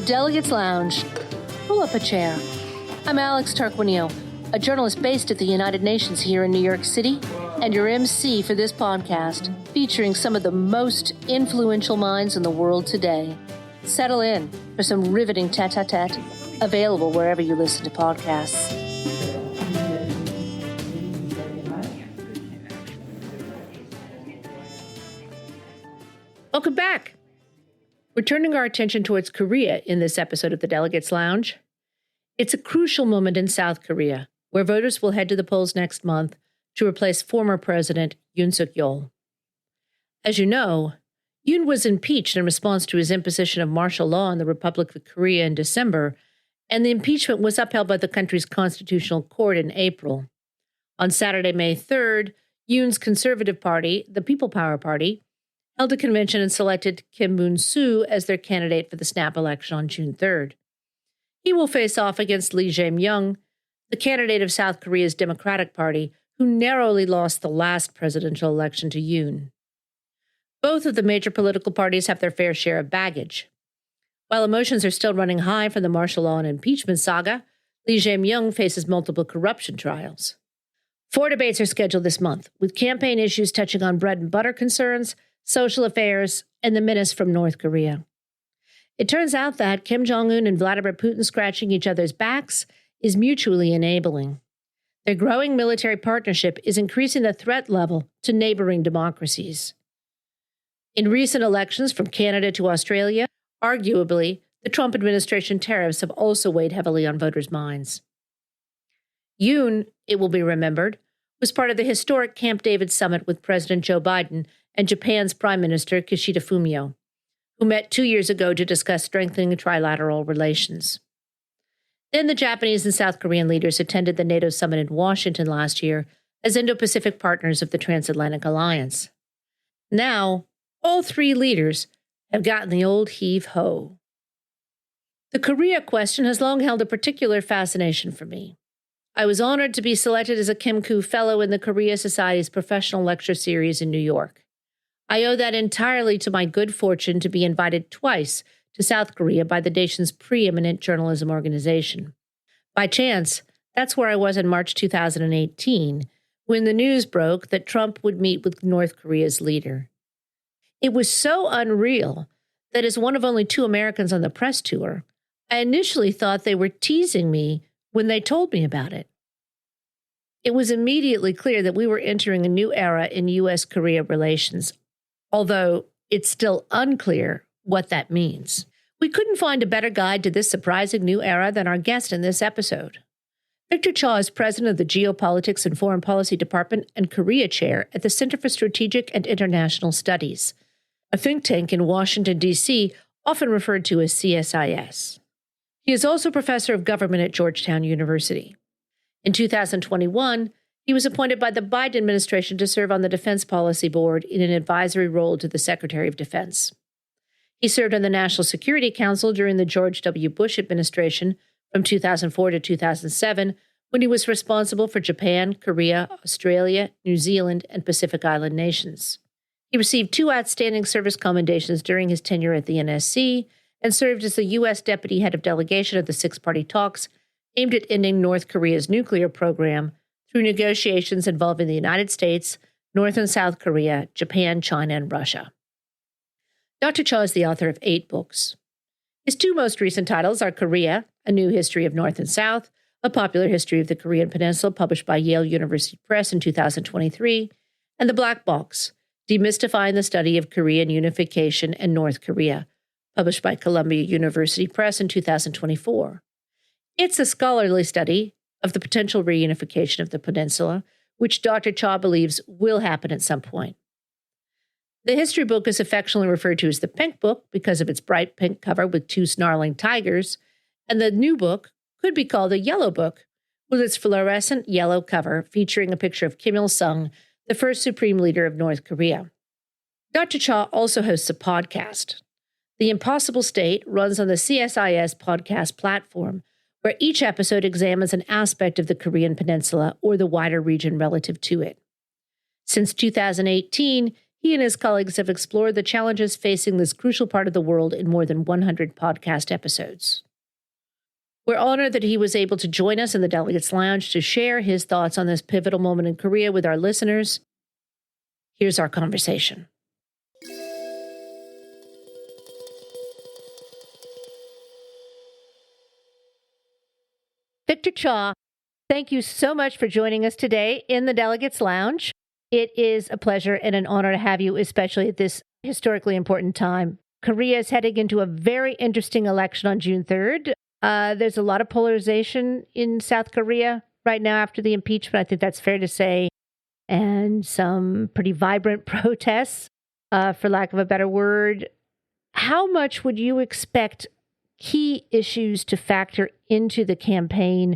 Delegates Lounge. Pull up a chair. I'm Alex Tarquinio, a journalist based at the United Nations here in New York City, and your MC for this podcast, featuring some of the most influential minds in the world today. Settle in for some riveting tete-a-tete, available wherever you listen to podcasts. Welcome back. We're turning our attention towards Korea in this episode of the Delegates Lounge. It's a crucial moment in South Korea, where voters will head to the polls next month to replace former President Yoon Suk-yeol. As you know, Yoon was impeached in response to his imposition of martial law in the Republic of Korea in December, and the impeachment was upheld by the country's constitutional court in April. On Saturday, May 3rd, Yoon's conservative party, the People Power Party, held a convention and selected Kim Moon-soo as their candidate for the snap election on June 3rd. He will face off against Lee Jae-myung, the candidate of South Korea's Democratic Party, who narrowly lost the last presidential election to Yoon. Both of the major political parties have their fair share of baggage. While emotions are still running high from the martial law and impeachment saga, Lee Jae-myung faces multiple corruption trials. 4 debates are scheduled this month, with campaign issues touching on bread and butter concerns, social affairs, and the menace from North Korea. It turns out that Kim Jong-un and Vladimir Putin scratching each other's backs is mutually enabling. Their growing military partnership is increasing the threat level to neighboring democracies. In recent elections from Canada to Australia, arguably, the Trump administration tariffs have also weighed heavily on voters' minds. Yoon, it will be remembered, was part of the historic Camp David summit with President Joe Biden and Japan's Prime Minister Kishida Fumio, who met 2 years ago to discuss strengthening trilateral relations. Then the Japanese and South Korean leaders attended the NATO summit in Washington last year as Indo-Pacific partners of the Transatlantic Alliance. Now, all 3 leaders have gotten the old heave-ho. The Korea question has long held a particular fascination for me. I was honored to be selected as a Kim Koo Fellow in the Korea Society's professional lecture series in New York. I owe that entirely to my good fortune to be invited twice to South Korea by the nation's preeminent journalism organization. By chance, that's where I was in March 2018, when the news broke that Trump would meet with North Korea's leader. It was so unreal that as one of only 2 Americans on the press tour, I initially thought they were teasing me when they told me about it. It was immediately clear that we were entering a new era in U.S.-Korea relations, although it's still unclear what that means. We couldn't find a better guide to this surprising new era than our guest in this episode. Victor Cha is president of the Geopolitics and Foreign Policy Department and Korea Chair at the Center for Strategic and International Studies, a think tank in Washington, D.C., often referred to as CSIS. He is also professor of government at Georgetown University. In 2021, he was appointed by the Biden administration to serve on the Defense Policy Board in an advisory role to the Secretary of Defense. He served on the National Security Council during the George W. Bush administration from 2004 to 2007, when he was responsible for Japan, Korea, Australia, New Zealand, and Pacific Island nations. He received 2 outstanding service commendations during his tenure at the NSC and served as the U.S. Deputy Head of Delegation of the Six-Party Talks aimed at ending North Korea's nuclear program through negotiations involving the United States, North and South Korea, Japan, China, and Russia. Dr. Cha is the author of 8 books. His 2 most recent titles are Korea, A New History of North and South, A Popular History of the Korean Peninsula, published by Yale University Press in 2023, and The Black Box, Demystifying the Study of Korean Unification and North Korea, published by Columbia University Press in 2024. It's a scholarly study of the potential reunification of the peninsula, which Dr. Cha believes will happen at some point. The history book is affectionately referred to as the Pink Book because of its bright pink cover with 2 snarling tigers, and the new book could be called the Yellow Book, with its fluorescent yellow cover featuring a picture of Kim Il-sung, the first supreme leader of North Korea. Dr. Cha also hosts a podcast. The Impossible State runs on the CSIS podcast platform, where each episode examines an aspect of the Korean Peninsula or the wider region relative to it. Since 2018, He and his colleagues have explored the challenges facing this crucial part of the world in more than 100 podcast episodes. We're honored that he was able to join us in the Delegates Lounge to share his thoughts on this pivotal moment in Korea with our listeners. Here's our conversation. Victor Cha, thank you so much for joining us today in the Delegates Lounge. It is a pleasure and an honor to have you, especially at this historically important time. Korea is heading into a very interesting election on June 3rd. There's a lot of polarization in South Korea right now after the impeachment. I think that's fair to say. And some pretty vibrant protests, for lack of a better word. How much would you expect key issues to factor into the campaign,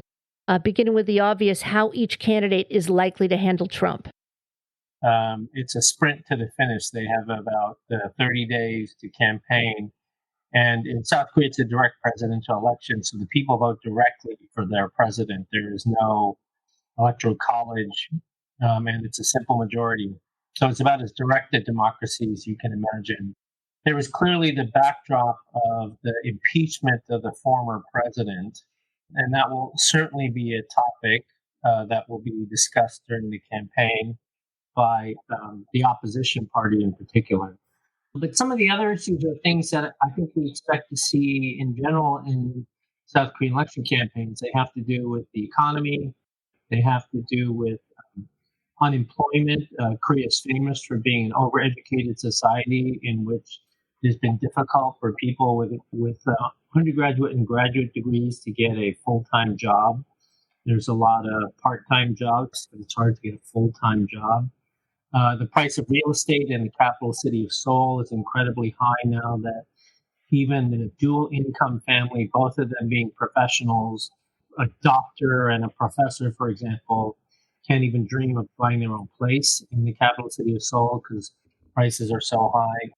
beginning with the obvious, how each candidate is likely to handle Trump? It's a sprint to the finish. They have about 30 days to campaign. And in South Korea, it's a direct presidential election. So the people vote directly for their president. There is no electoral college, and it's a simple majority. So it's about as direct a democracy as you can imagine. There was clearly the backdrop of the impeachment of the former president. And that will certainly be a topic that will be discussed during the campaign by the opposition party in particular. But some of the other issues are things that I think we expect to see in general in South Korean election campaigns. They have to do with the economy. They have to do with unemployment. Korea is famous for being an overeducated society in which it's been difficult for people with undergraduate and graduate degrees to get a full-time job. There's a lot of part-time jobs, but it's hard to get a full-time job. The price of real estate in the capital city of Seoul is incredibly high now that even the dual income family, both of them being professionals, a doctor and a professor, for example, can't even dream of buying their own place in the capital city of Seoul because prices are so high.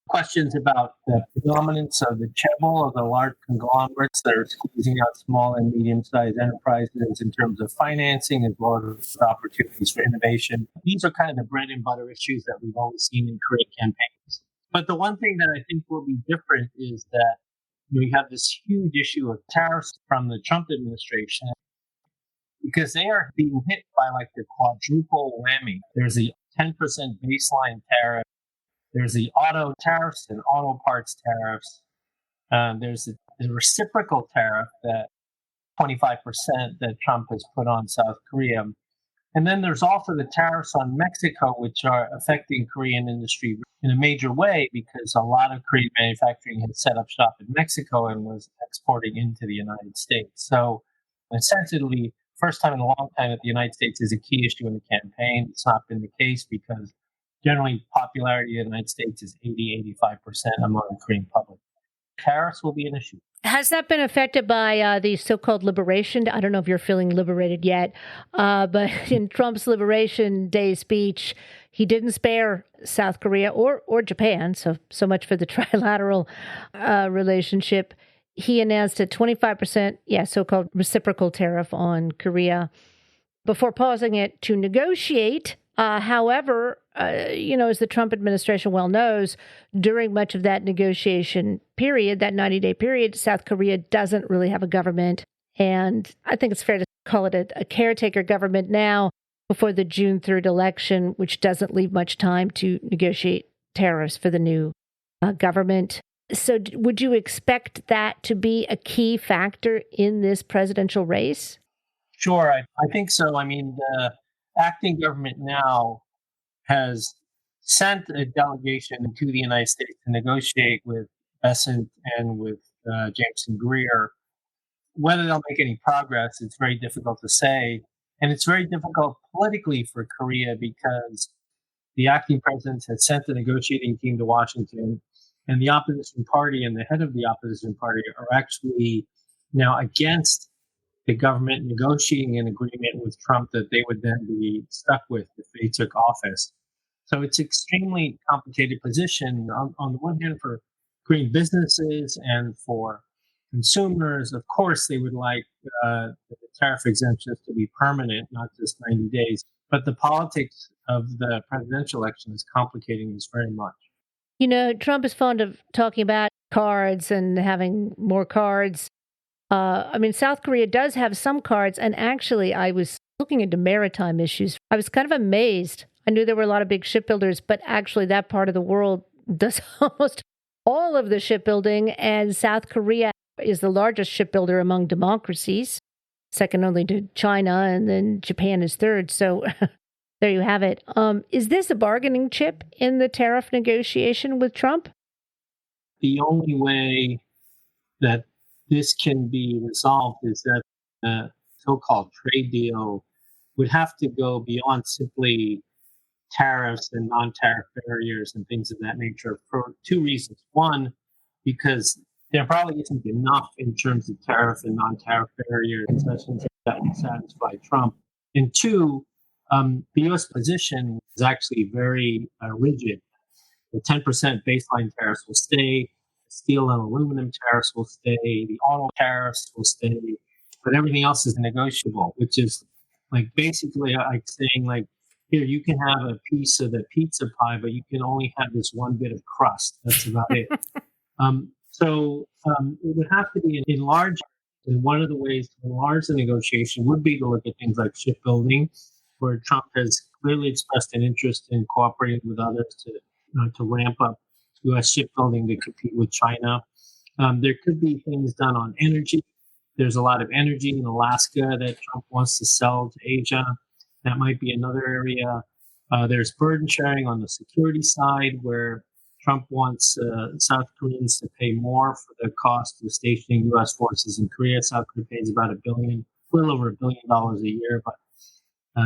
Questions about the predominance of the chaebol, of the large conglomerates that are squeezing out small and medium-sized enterprises in terms of financing as well as opportunities for innovation. These are kind of the bread and butter issues that we've always seen in Korean campaigns. But the one thing that I think will be different is that we have this huge issue of tariffs from the Trump administration because they are being hit by like the quadruple whammy. There's the 10% baseline tariff. There's the auto tariffs and auto parts tariffs. There's the reciprocal tariff, that 25% that Trump has put on South Korea. And then there's also the tariffs on Mexico, which are affecting Korean industry in a major way because a lot of Korean manufacturing had set up shop in Mexico and was exporting into the United States. So essentially, first time in a long time that the United States is a key issue in the campaign. It's not been the case because generally, popularity in the United States is 80-85% among the Korean public. Tariffs will be an issue. Has that been affected by the so-called liberation? I don't know if you're feeling liberated yet, but in Trump's Liberation Day speech, he didn't spare South Korea or Japan, so much for the trilateral relationship. He announced a 25%, so-called reciprocal tariff on Korea before pausing it to negotiate. However, as the Trump administration well knows, during much of that negotiation period, that 90-day period, South Korea doesn't really have a government. And I think it's fair to call it a caretaker government now before the June 3rd election, which doesn't leave much time to negotiate tariffs for the new government. So would you expect that to be a key factor in this presidential race? Sure, I think so. I mean, the acting government now has sent a delegation to the United States to negotiate with Bessent and with Jameson Greer. Whether they'll make any progress, it's very difficult to say. And it's very difficult politically for Korea because the acting president has sent the negotiating team to Washington, and the opposition party and the head of the opposition party are actually now against the government negotiating an agreement with Trump that they would then be stuck with if they took office. So it's an extremely complicated position on the one hand for Korean businesses and for consumers. Of course, they would like the tariff exemptions to be permanent, not just 90 days. But the politics of the presidential election is complicating this very much. Trump is fond of talking about cards and having more cards. South Korea does have some cards. And actually, I was looking into maritime issues. I was kind of amazed. I knew there were a lot of big shipbuilders, but actually, that part of the world does almost all of the shipbuilding. And South Korea is the largest shipbuilder among democracies, second only to China, and then Japan is third. So there you have it. Is this a bargaining chip in the tariff negotiation with Trump? The only way that this can be resolved is that the so-called trade deal would have to go beyond simply tariffs and non-tariff barriers and things of that nature for two reasons. One, because there probably isn't enough in terms of tariff and non-tariff barriers, especially that would satisfy Trump. And two, the U.S. position is actually very rigid. The 10% baseline tariffs will stay, steel and aluminum tariffs will stay, the auto tariffs will stay, but everything else is negotiable, which is like basically like saying like, here, you can have a piece of the pizza pie, but you can only have this one bit of crust. That's about it. It would have to be enlarged. And one of the ways to enlarge the negotiation would be to look at things like shipbuilding, where Trump has clearly expressed an interest in cooperating with others to ramp up U.S. shipbuilding to compete with China. There could be things done on energy. There's a lot of energy in Alaska that Trump wants to sell to Asia. That might be another area. There's burden sharing on the security side, where Trump wants South Koreans to pay more for the cost of stationing U.S. forces in Korea. South Korea pays about a little over $1 billion a year, but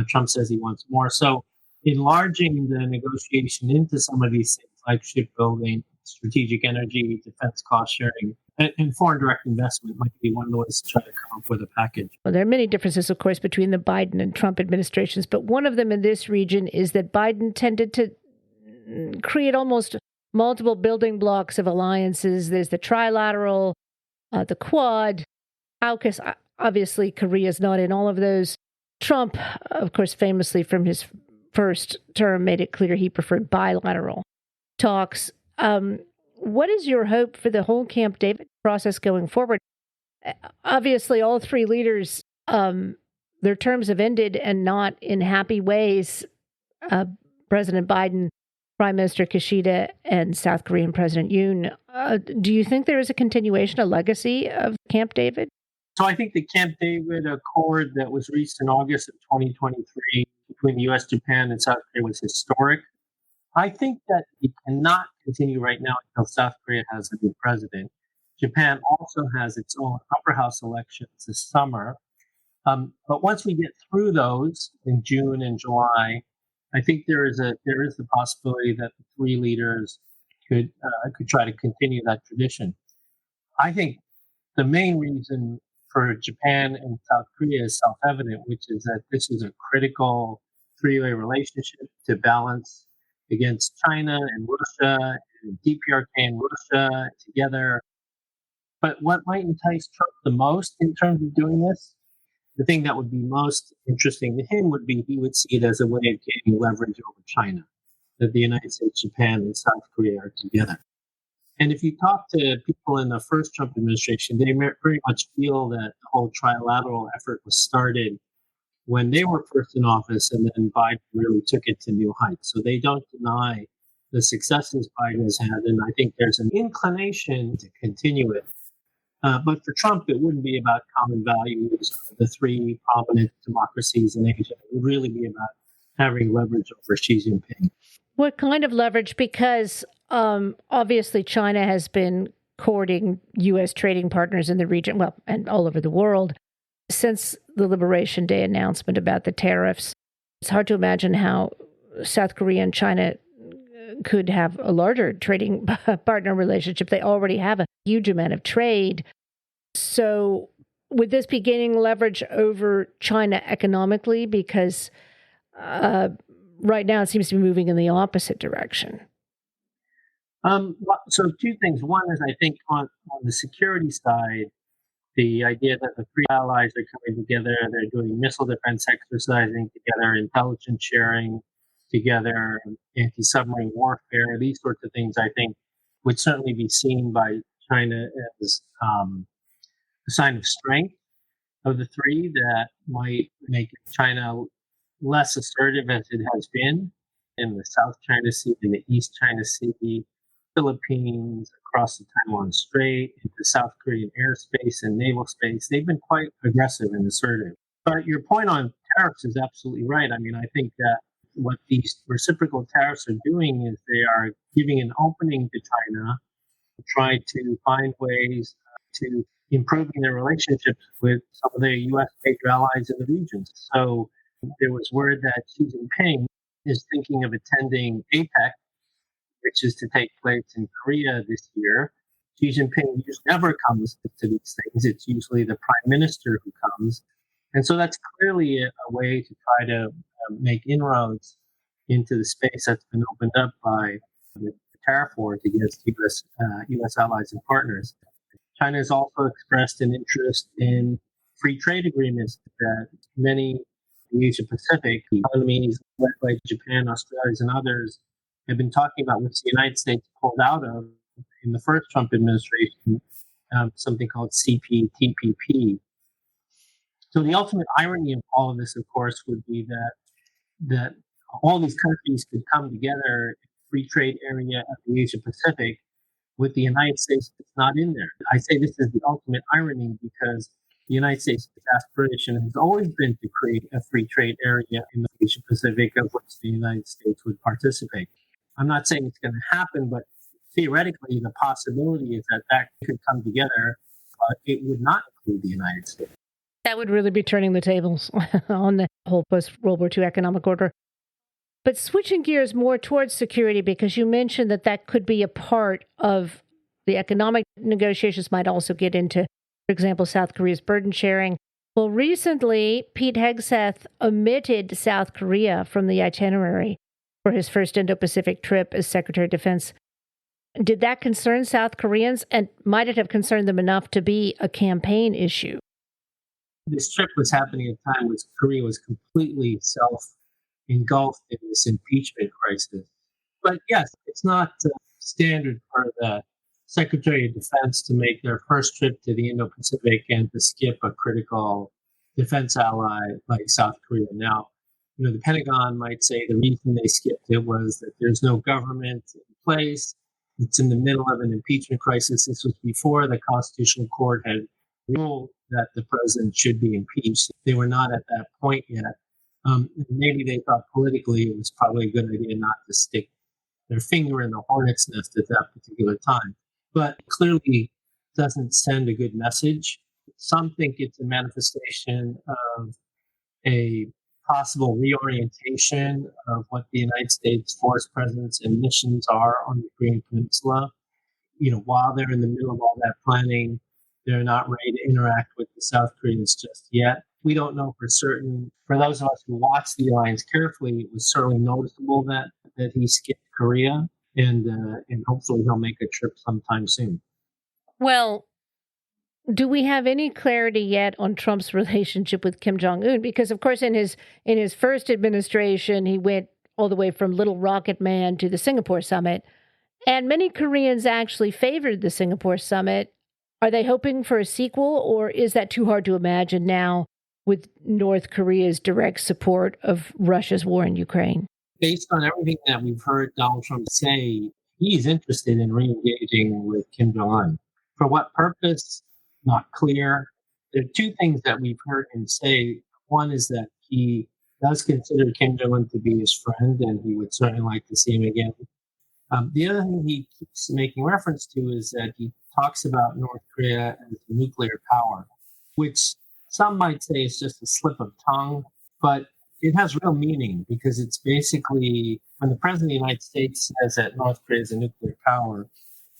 Trump says he wants more. So enlarging the negotiation into some of these things like shipbuilding, strategic energy, defense cost sharing, and foreign direct investment might be one of the ways to try to come up with a package. Well, there are many differences, of course, between the Biden and Trump administrations, but one of them in this region is that Biden tended to create almost multiple building blocks of alliances. There's the trilateral, the Quad, AUKUS. Obviously, Korea is not in all of those. Trump, of course, famously from his first term, made it clear he preferred bilateral talks. What is your hope for the whole Camp David process going forward? Obviously, all three leaders, their terms have ended and not in happy ways. President Biden, Prime Minister Kishida, and South Korean President Yoon. Do you think there is a continuation, a legacy of Camp David? So I think the Camp David Accord that was reached in August of 2023 between the U.S., Japan, and South Korea was historic. I think that it cannot continue right now until South Korea has a new president. Japan also has its own upper house elections this summer. But once we get through those in June and July, I think there is the possibility that the three leaders could try to continue that tradition. I think the main reason for Japan and South Korea is self-evident, which is that this is a critical three-way relationship to balance against China and Russia and DPRK and Russia together. But what might entice Trump the most in terms of doing this, the thing that would be most interesting to him would be he would see it as a way of gaining leverage over China, that the United States, Japan, and South Korea are together. And if you talk to people in the first Trump administration, they very much feel that the whole trilateral effort was started when they were first in office, and then Biden really took it to new heights. So they don't deny the successes Biden has had, and I think there's an inclination to continue it. But for Trump, it wouldn't be about common values, the three prominent democracies in Asia. It would really be about having leverage over Xi Jinping. What kind of leverage? Because obviously China has been courting U.S. trading partners in the region, well, and all over the world, since the Liberation Day announcement about the tariffs. It's hard to imagine how South Korea and China could have a larger trading partner relationship. They already have a huge amount of trade. So would this be gaining leverage over China economically? Because right now it seems to be moving in the opposite direction. So two things. One is, I think on the security side, the idea that the three allies are coming together, they're doing missile defense exercising together, intelligence sharing together, anti-submarine warfare, these sorts of things, I think, would certainly be seen by China as a sign of strength of the three that might make China less assertive as it has been in the South China Sea, in the East China Sea, Philippines, across the Taiwan Strait, into South Korean airspace and naval space. They've been quite aggressive and assertive. But your point on tariffs is absolutely right. I mean, I think that what these reciprocal tariffs are doing is they are giving an opening to China to try to find ways to improving their relationships with some of their U.S. major allies in the region. So there was word that Xi Jinping is thinking of attending APEC, which is to take place in Korea this year. Xi Jinping usually never comes to these things. It's usually the prime minister who comes. And so that's clearly a way to try to make inroads into the space that's been opened up by the tariff wars against U.S. allies and partners. China has also expressed an interest in free trade agreements that many Asia Pacific economies, led by Japan, Australia, and others, have been talking about, which the United States pulled out of in the first Trump administration, something called CPTPP. So the ultimate irony of all of this, of course, would be that all these countries could come together in a free trade area of the Asia Pacific with the United States that's not in there. I say this is the ultimate irony because the United States' aspiration has always been to create a free trade area in the Asia Pacific of which the United States would participate. I'm not saying it's going to happen, but theoretically, the possibility is that could come together, but it would not include the United States. That would really be turning the tables on the whole post-World War II economic order. But switching gears more towards security, because you mentioned that could be a part of the economic negotiations, might also get into, for example, South Korea's burden sharing. Well, recently, Pete Hegseth omitted South Korea from the itinerary for his first Indo-Pacific trip as Secretary of Defense. Did that concern South Koreans, and might it have concerned them enough to be a campaign issue? This trip was happening at a time when Korea was completely engulfed in this impeachment crisis. But yes, it's not standard for the Secretary of Defense to make their first trip to the Indo-Pacific and to skip a critical defense ally like South Korea. Now, the Pentagon might say the reason they skipped it was that there's no government in place. It's in the middle of an impeachment crisis. This was before the Constitutional Court had ruled that the president should be impeached. They were not at that point yet. Maybe they thought politically it was probably a good idea not to stick their finger in the hornet's nest at that particular time. But clearly doesn't send a good message. Some think it's a manifestation of a possible reorientation of what the United States force presence and missions are on the Korean Peninsula. While they're in the middle of all that planning, they're not ready to interact with the South Koreans just yet. We don't know for certain. For those of us who watched the alliance carefully, it was certainly noticeable that he skipped Korea, and hopefully he'll make a trip sometime soon. Well, do we have any clarity yet on Trump's relationship with Kim Jong-un? Because, of course, in his first administration, he went all the way from Little Rocket Man to the Singapore summit, and many Koreans actually favored the Singapore summit. Are they hoping for a sequel, or is that too hard to imagine now with North Korea's direct support of Russia's war in Ukraine? Based on everything that we've heard Donald Trump say, he's interested in re-engaging with Kim Jong-un. For what purpose? Not clear. There are two things that we've heard him say. One is that he does consider Kim Jong-un to be his friend, and he would certainly like to see him again. The other thing he keeps making reference to is that he talks about North Korea as a nuclear power, which some might say is just a slip of tongue, but it has real meaning because it's basically when the president of the United States says that North Korea is a nuclear power,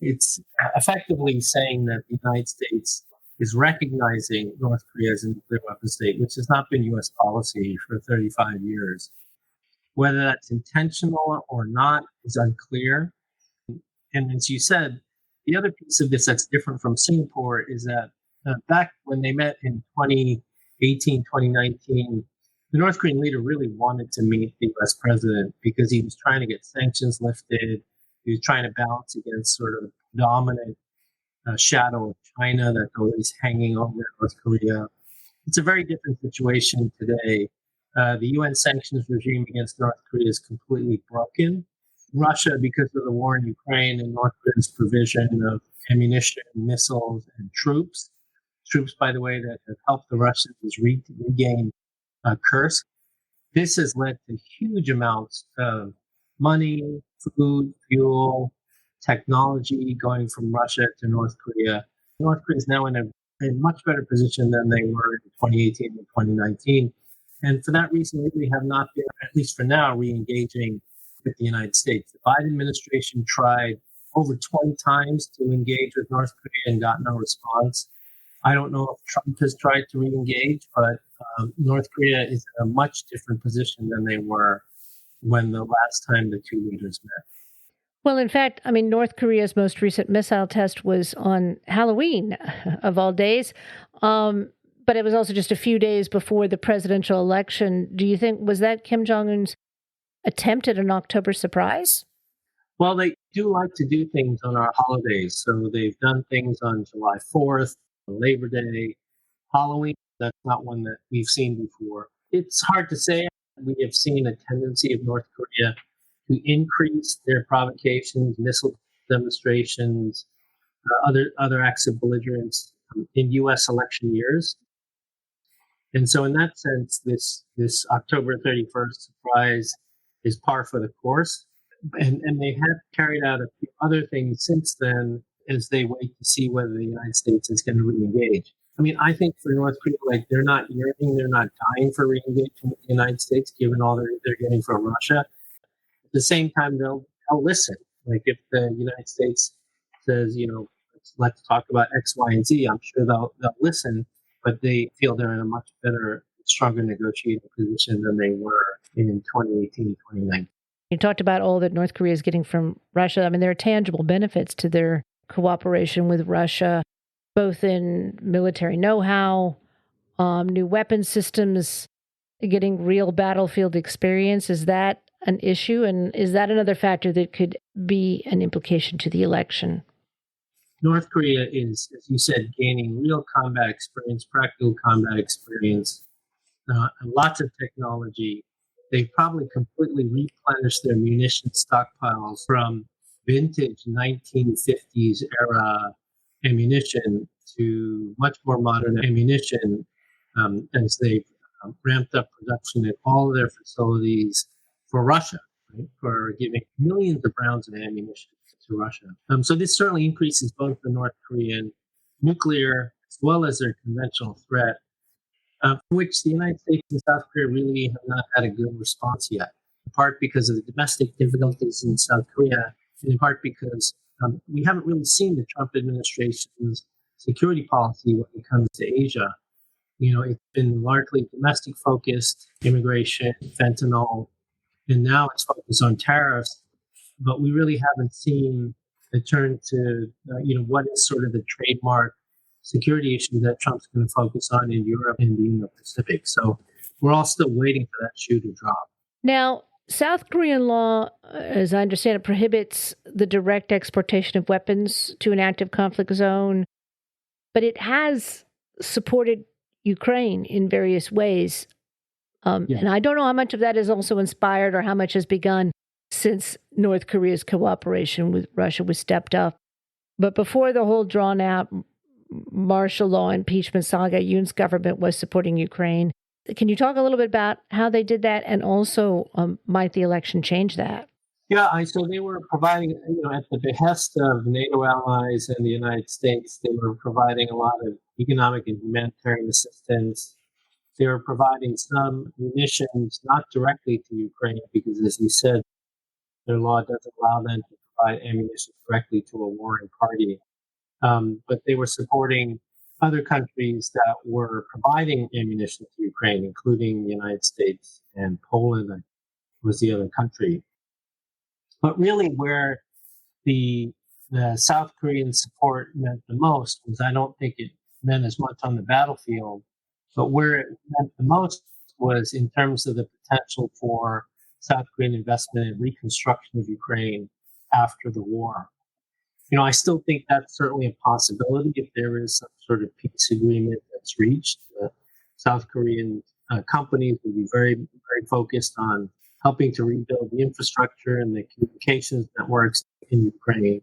it's effectively saying that the United States is recognizing North Korea as a nuclear weapon state, which has not been U.S. policy for 35 years. Whether that's intentional or not is unclear. And as you said, the other piece of this that's different from Singapore is that back when they met in 2018, 2019, the North Korean leader really wanted to meet the US president because he was trying to get sanctions lifted. He was trying to balance against sort of the dominant shadow of China that's always hanging over North Korea. It's a very different situation today. The UN sanctions regime against North Korea is completely broken. Russia, because of the war in Ukraine and North Korea's provision of ammunition, missiles, and troops, by the way, that have helped the Russians regain Kursk. This has led to huge amounts of money, food, fuel, technology going from Russia to North Korea. North Korea is now in a much better position than they were in 2018 and 2019. And for that reason, we have not been, at least for now, re-engaging with the United States. The Biden administration tried over 20 times to engage with North Korea and got no response. I don't know if Trump has tried to re-engage, but North Korea is in a much different position than they were when the last time the two leaders met. Well, in fact, I mean, North Korea's most recent missile test was on Halloween, of all days. But it was also just a few days before the presidential election. Do you think, was that Kim Jong-un's attempt at an October surprise? Well, they do like to do things on our holidays. So they've done things on July 4th, Labor Day, Halloween. That's not one that we've seen before. It's hard to say. We have seen a tendency of North Korea to increase their provocations, missile demonstrations, other acts of belligerence in U.S. election years. And so in that sense, this October 31st surprise is par for the course. And they have carried out a few other things since then as they wait to see whether the United States is going to re-engage. I mean, I think for North Korea, like they're not yearning, they're not dying for re-engagement with the United States, given all they're getting from Russia. At the same time, they'll listen. Like if the United States says, let's talk about X, Y, and Z, I'm sure they'll listen, but they feel they're in a much better, stronger negotiating position than they were in 2018, 2019. You talked about all that North Korea is getting from Russia. I mean, there are tangible benefits to their cooperation with Russia, both in military know-how, new weapon systems, getting real battlefield experience. Is that an issue? And is that another factor that could be an implication to the election? North Korea is, as you said, gaining real combat experience, practical combat experience, and lots of technology. They've probably completely replenished their munition stockpiles from vintage 1950s era ammunition to much more modern ammunition as they've ramped up production at all of their facilities for Russia, right, for giving millions of rounds of ammunition to Russia. So this certainly increases both the North Korean nuclear as well as their conventional threat, for which the United States and South Korea really have not had a good response yet, in part because of the domestic difficulties in South Korea, and in part because we haven't really seen the Trump administration's security policy when it comes to Asia. It's been largely domestic focused, immigration, fentanyl, and now it's focused on tariffs. But we really haven't seen a turn to, what is sort of the trademark security issue that Trump's going to focus on in Europe and the Indo-Pacific. So we're all still waiting for that shoe to drop. Now, South Korean law, as I understand it, prohibits the direct exportation of weapons to an active conflict zone, but it has supported Ukraine in various ways. Yes. And I don't know how much of that is also inspired or how much has begun since North Korea's cooperation with Russia was stepped up. But before the whole drawn-out martial law impeachment saga, Yoon's government was supporting Ukraine. Can you talk a little bit about how they did that, and also might the election change that? Yeah, so they were providing, at the behest of NATO allies and the United States, they were providing a lot of economic and humanitarian assistance. They were providing some munitions, not directly to Ukraine, because as you said, their law doesn't allow them to provide ammunition directly to a warring party. But they were supporting other countries that were providing ammunition to Ukraine, including the United States and Poland was the other country. But really where the South Korean support meant the most was, I don't think it meant as much on the battlefield, but where it meant the most was in terms of the potential for South Korean investment in reconstruction of Ukraine after the war. I still think that's certainly a possibility if there is some sort of peace agreement that's reached. South Korean companies will be very, very focused on helping to rebuild the infrastructure and the communications networks in Ukraine.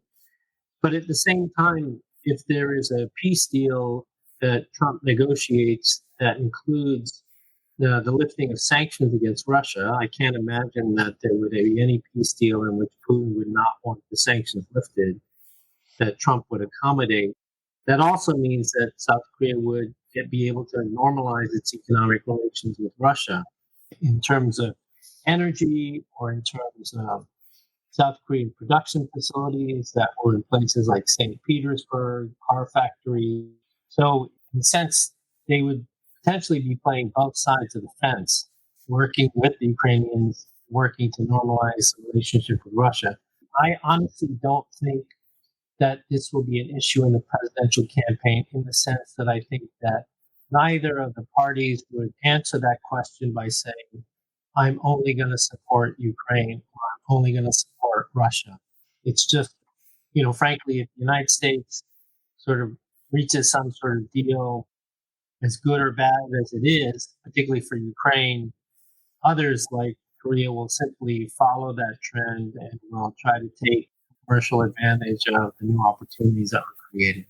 But at the same time, if there is a peace deal that Trump negotiates that includes the lifting of sanctions against Russia, I can't imagine that there would be any peace deal in which Putin would not want the sanctions lifted, that Trump would accommodate. That also means that South Korea would be able to normalize its economic relations with Russia in terms of energy or in terms of South Korean production facilities that were in places like St. Petersburg, car factories. So, in a sense, they would potentially be playing both sides of the fence, working with the Ukrainians, working to normalize the relationship with Russia. I honestly don't think that this will be an issue in the presidential campaign, in the sense that I think that neither of the parties would answer that question by saying, I'm only going to support Ukraine or I'm only going to support Russia. It's just, frankly, if the United States sort of reaches some sort of deal, as good or bad as it is, particularly for Ukraine, others like Korea will simply follow that trend and will try to take commercial advantage of the new opportunities that were created.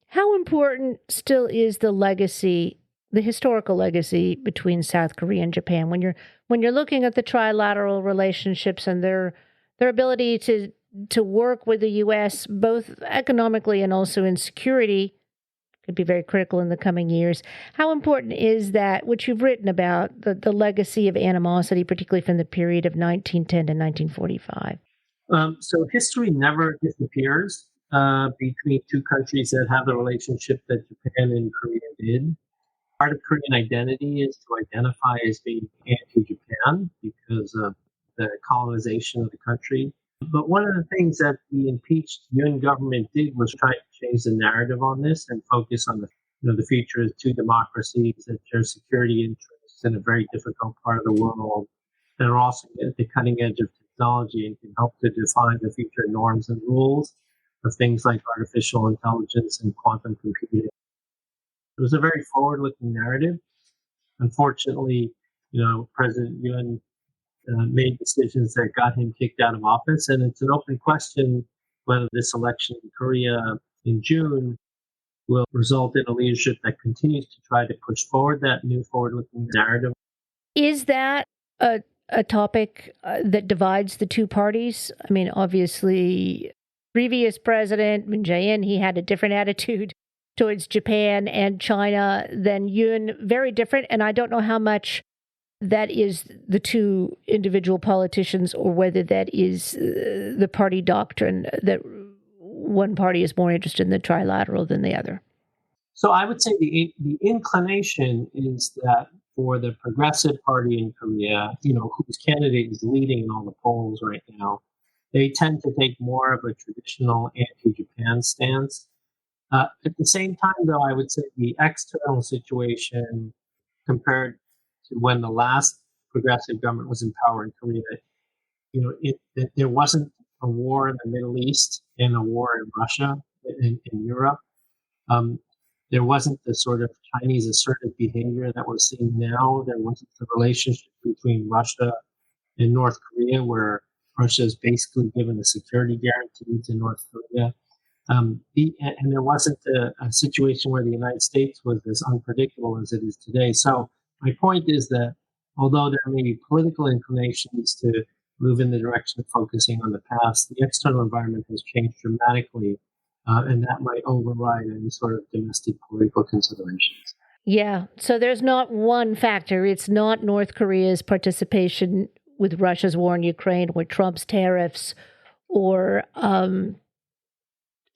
How important still is the legacy, the historical legacy between South Korea and Japan when you're looking at the trilateral relationships and their ability to work with the US both economically and also in security could be very critical in the coming years. How important is that, which you've written about, the legacy of animosity, particularly from the period of 1910 to 1945? So history never disappears between two countries that have the relationship that Japan and Korea did. Part of Korean identity is to identify as being anti-Japan because of the colonization of the country. But one of the things that the impeached Yoon government did was try to change the narrative on this and focus on the future as two democracies that share security interests in a very difficult part of the world that are also at the cutting edge of technology and can help to define the future norms and rules of things like artificial intelligence and quantum computing. It was a very forward-looking narrative. Unfortunately, President Yoon made decisions that got him kicked out of office, and it's an open question whether this election in Korea in June will result in a leadership that continues to try to push forward that new forward-looking narrative. Is that a topic that divides the two parties? I mean, obviously, previous president Moon Jae-in, he had a different attitude towards Japan and China than Yoon, very different. And I don't know how much that is the two individual politicians or whether that is the party doctrine that one party is more interested in the trilateral than the other. So I would say the inclination is that for the Progressive Party in Korea, whose candidate is leading in all the polls right now, they tend to take more of a traditional anti-Japan stance. At the same time, though, I would say the external situation compared to when the last progressive government was in power in Korea, there wasn't a war in the Middle East and a war in Russia, in Europe. There wasn't the sort of Chinese assertive behavior that we're seeing now. There wasn't the relationship between Russia and North Korea, where Russia is basically given a security guarantee to North Korea. And there wasn't a situation where the United States was as unpredictable as it is today. So my point is that although there may be political inclinations to move in the direction of focusing on the past, the external environment has changed dramatically, and that might override any sort of domestic political considerations. Yeah, so there's not one factor. It's not North Korea's participation with Russia's war in Ukraine or Trump's tariffs or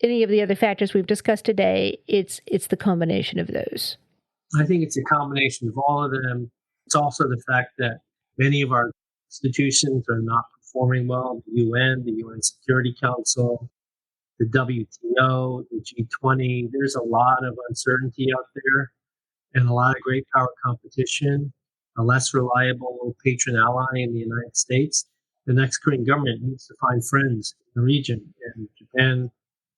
any of the other factors we've discussed today. It's the combination of those. I think it's a combination of all of them. It's also the fact that many of our institutions are not performing well. The UN Security Council, the WTO, the G20. There's a lot of uncertainty out there. and a lot of great power competition, a less reliable patron ally in the United States, the next Korean government needs to find friends in the region, and Japan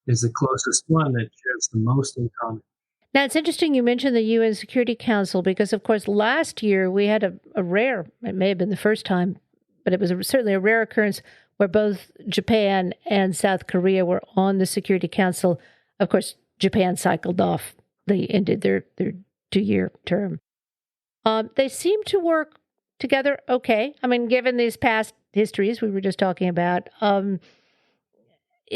is the closest one that shares the most in common. Now, it's interesting you mentioned the UN Security Council because, of course, last year we had a rare, it may have been the first time, but it was certainly a rare occurrence where both Japan and South Korea were on the Security Council. Of course, Japan cycled off. They ended their 2-year term. They seem to work together okay. I mean, given these past histories we were just talking about,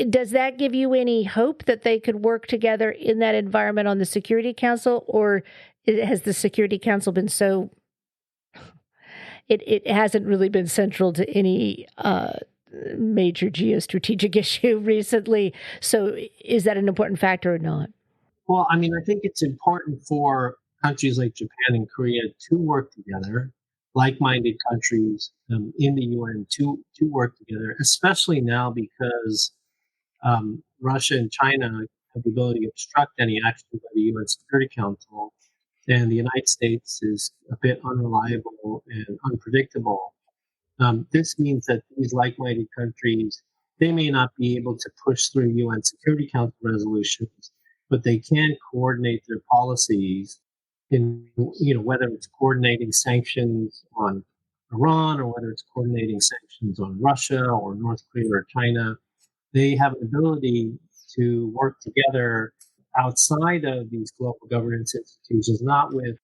does that give you any hope that they could work together in that environment on the Security Council, or has the Security Council been so it hasn't really been central to any major geostrategic issue recently? So is that an important factor or not? Well, I mean, I think it's important for countries like Japan and Korea to work together, like-minded countries in the UN to work together, especially now because Russia and China have the ability to obstruct any action by the UN Security Council, and the United States is a bit unreliable and unpredictable. This means that these like-minded countries, they may not be able to push through UN Security Council resolutions, but they can coordinate their policies in, whether it's coordinating sanctions on Iran or whether it's coordinating sanctions on Russia or North Korea or China. They have an ability to work together outside of these global governance institutions, not with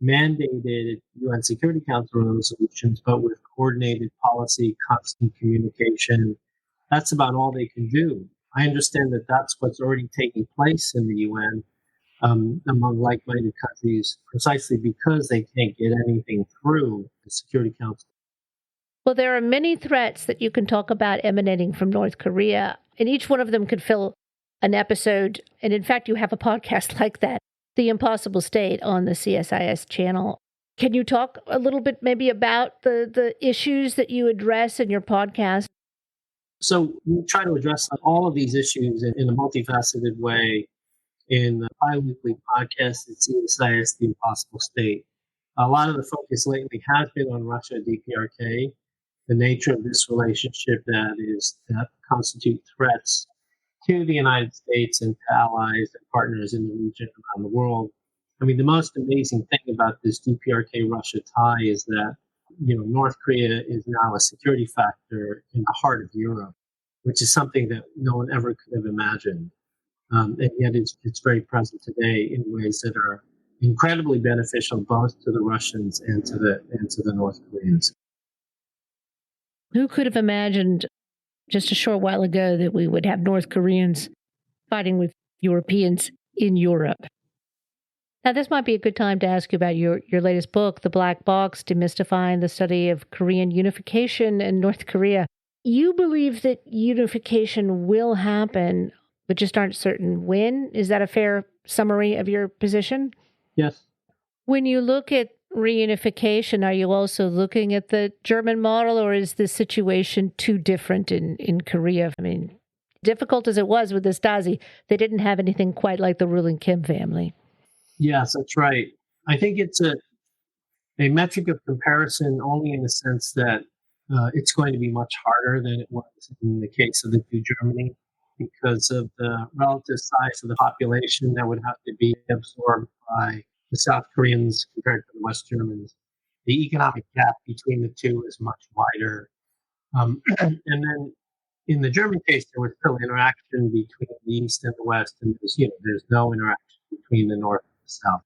mandated UN Security Council resolutions, but with coordinated policy, constant communication. That's about all they can do. I understand that that's what's already taking place in the UN among like-minded countries, precisely because they can't get anything through the Security Council. Well, there are many threats that you can talk about emanating from North Korea, and each one of them could fill an episode. And in fact, you have a podcast like that, The Impossible State, on the CSIS channel. Can you talk a little bit maybe about the issues that you address in your podcast? So we try to address all of these issues in a multifaceted way in the bi-weekly podcast at CSIS, The Impossible State. A lot of the focus lately has been on Russia, DPRK, the nature of this relationship that constitute threats to the United States and to allies and partners in the region around the world. I mean, the most amazing thing about this DPRK Russia tie is that, North Korea is now a security factor in the heart of Europe, which is something that no one ever could have imagined. And yet it's very present today in ways that are incredibly beneficial both to the Russians and to the North Koreans. Who could have imagined just a short while ago that we would have North Koreans fighting with Europeans in Europe? Now, this might be a good time to ask you about your latest book, The Black Box, Demystifying the Study of Korean Unification in North Korea. You believe that unification will happen, but just aren't certain when. Is that a fair summary of your position? Yes. When you look at reunification, are you also looking at the German model, or is the situation too different in Korea? I mean, difficult as it was with the Stasi, they didn't have anything quite like the ruling Kim family. Yes, that's right. I think it's a metric of comparison only in the sense that it's going to be much harder than it was in the case of the two Germany because of the relative size of the population that would have to be absorbed by the South Koreans compared to the West Germans. The economic gap between the two is much wider. And then in the German case, there was still interaction between the East and the West, and there's no interaction between the North and the South.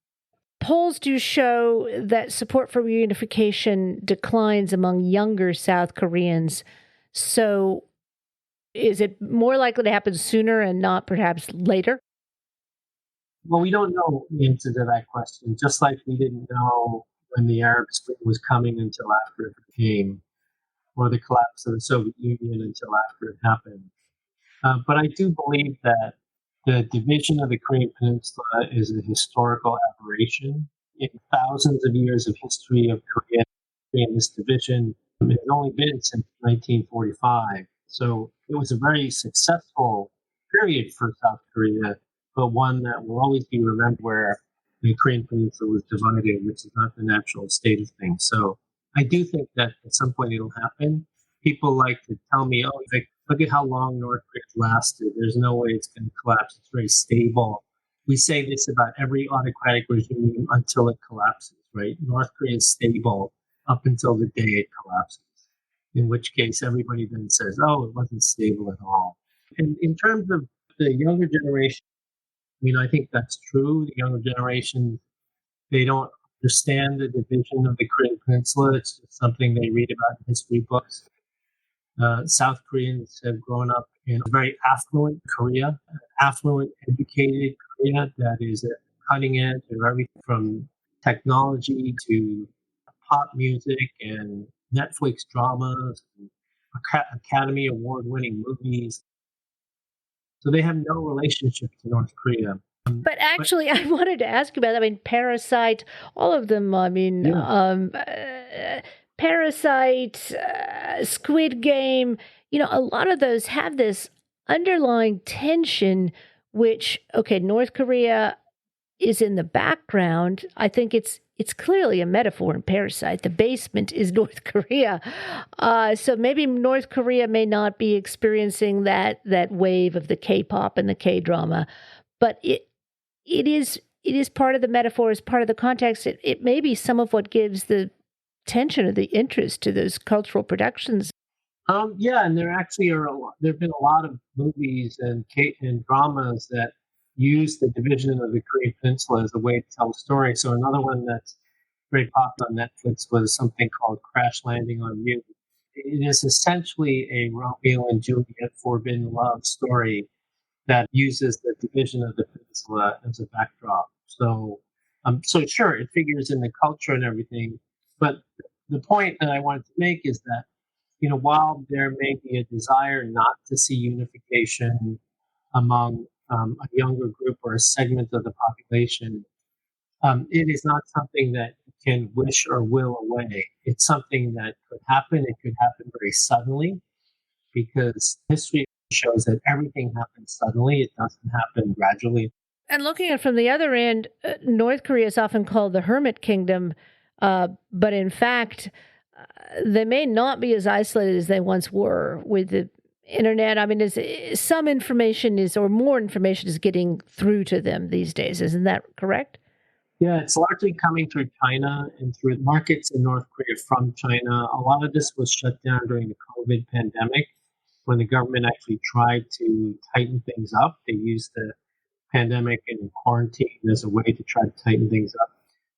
Polls do show that support for reunification declines among younger South Koreans. So is it more likely to happen sooner and not perhaps later? Well, we don't know the answer to that question, just like we didn't know when the Arab Spring was coming until after it came, or the collapse of the Soviet Union until after it happened. But I do believe that the division of the Korean Peninsula is a historical aberration. In thousands of years of history of Korea, this division has only been since 1945. So it was a very successful period for South Korea, but one that will always be remembered where the Korean Peninsula was divided, which is not the natural state of things. So I do think that at some point it'll happen. People like to tell me, oh, like, look at how long North Korea lasted. There's no way it's going to collapse. It's very stable. We say this about every autocratic regime until it collapses, right? North Korea is stable up until the day it collapses, in which case everybody then says, oh, it wasn't stable at all. And in terms of the younger generation, I mean, I think that's true. The younger generation, they don't understand the division of the Korean Peninsula. It's just something they read about in history books. South Koreans have grown up in a very affluent Korea, affluent, educated Korea that is at cutting edge of everything from technology to pop music and Netflix dramas, and Academy Award winning movies. So they have no relationship to North Korea. But actually, I wanted to ask you about that. I mean, Parasite, all of them, I mean, Parasite, Squid Game, a lot of those have this underlying tension, which, okay, North Korea is in the background. I think it's clearly a metaphor in Parasite. The basement is North Korea. So maybe North Korea may not be experiencing that wave of the K-pop and the K-drama, but it is part of the metaphor, is part of the context. It may be some of what gives the tension or the interest to those cultural productions. Yeah, and there actually there have been a lot of movies and dramas that use the division of the Korean Peninsula as a way to tell a story. So another one that's very popular on Netflix was something called Crash Landing on You. It is essentially a Romeo and Juliet forbidden love story that uses the division of the peninsula as a backdrop. So sure, it figures in the culture and everything. But the point that I wanted to make is that, while there may be a desire not to see unification among a younger group or a segment of the population, it is not something that you can wish or will away. It's something that could happen. It could happen very suddenly, because history shows that everything happens suddenly. It doesn't happen gradually. And looking at it from the other end, North Korea is often called the hermit kingdom, but in fact, they may not be as isolated as they once were with the internet. I mean, some information or more information is getting through to them these days. Isn't that correct? Yeah, it's largely coming through China and through markets in North Korea from China. A lot of this was shut down during the COVID pandemic, when the government actually tried to tighten things up. They used the pandemic and quarantine as a way to try to tighten things up.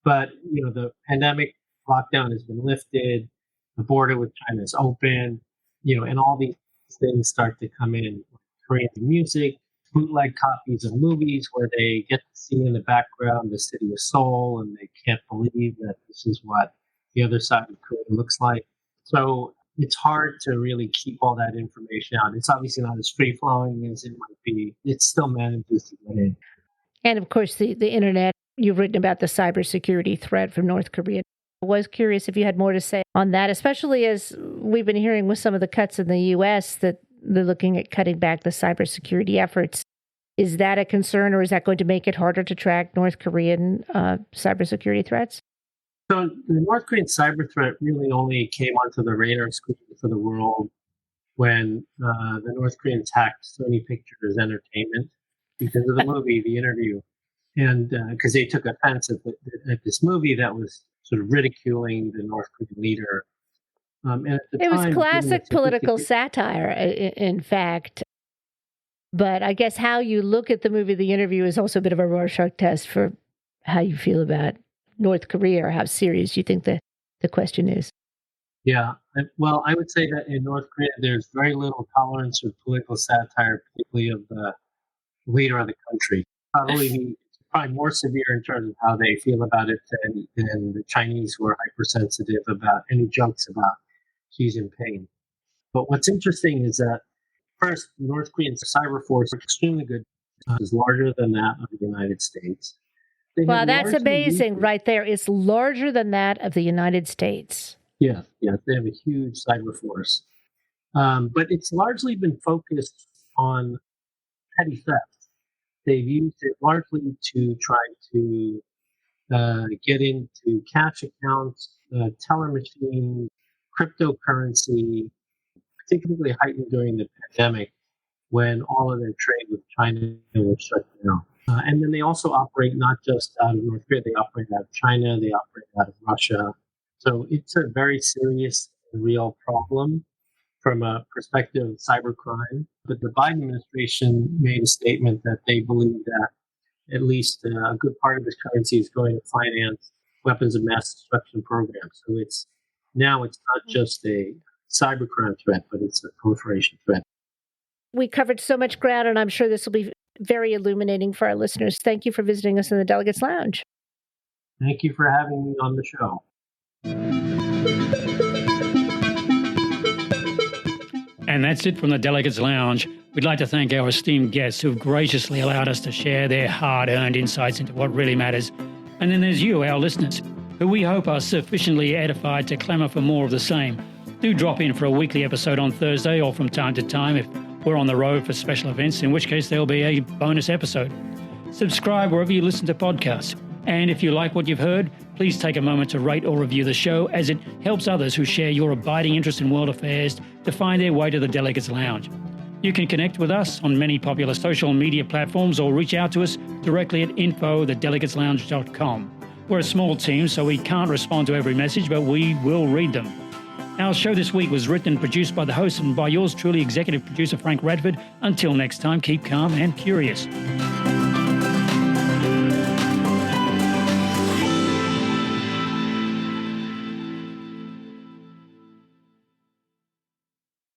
But, the pandemic lockdown has been lifted, the border with China is open, and all these things start to come in. Korean music, bootleg copies of movies where they get to see in the background the city of Seoul, and they can't believe that this is what the other side of Korea looks like. So it's hard to really keep all that information out. It's obviously not as free flowing as it might be. It still manages to get in. And of course, the internet, you've written about the cybersecurity threat from North Korea. I was curious if you had more to say on that, especially as we've been hearing with some of the cuts in the U.S. that they're looking at cutting back the cybersecurity efforts. Is that a concern, or is that going to make it harder to track North Korean cybersecurity threats? So the North Korean cyber threat really only came onto the radar screen for the world when the North Koreans hacked Sony Pictures Entertainment because of the movie, The Interview. And because they took offense at this movie that was sort of ridiculing the North Korean leader. And at the it time, was classic political satire, in fact. But I guess how you look at the movie The Interview is also a bit of a Rorschach test for how you feel about North Korea, or how serious you think the question is. Yeah. Well, I would say that in North Korea, there's very little tolerance for political satire, particularly of the leader of the country. Probably more severe in terms of how they feel about it than the Chinese, who are hypersensitive about any jokes about Xi Jinping. But what's interesting is that, first, North Korean cyber force is extremely good. Is larger than that of the United States. Wow, that's amazing right there. It's larger than that of the United States. Yeah, they have a huge cyber force. But it's largely been focused on petty theft. They've used it largely to try to get into cash accounts, teller machines, cryptocurrency, particularly heightened during the pandemic when all of their trade with China was shut down. And then they also operate not just out of North Korea, they operate out of China, they operate out of Russia. So it's a very serious and real problem from a perspective of cybercrime. But the Biden administration made a statement that they believe that at least a good part of this currency is going to finance weapons of mass destruction programs. So it's not just a cybercrime threat, but it's a proliferation threat. We covered so much ground, and I'm sure this will be very illuminating for our listeners. Thank you for visiting us in the Delegates Lounge. Thank you for having me on the show. And that's it from the Delegates Lounge. We'd like to thank our esteemed guests who've graciously allowed us to share their hard-earned insights into what really matters. And then there's you, our listeners, who we hope are sufficiently edified to clamour for more of the same. Do drop in for a weekly episode on Thursday or from time to time if we're on the road for special events, in which case there'll be a bonus episode. Subscribe wherever you listen to podcasts. And if you like what you've heard, please take a moment to rate or review the show, as it helps others who share your abiding interest in world affairs to find their way to the Delegates Lounge. You can connect with us on many popular social media platforms or reach out to us directly at info@thedelegateslounge.com. We're a small team, so we can't respond to every message, but we will read them. Our show this week was written and produced by the host and by yours truly, executive producer Frank Radford. Until next time, keep calm and curious.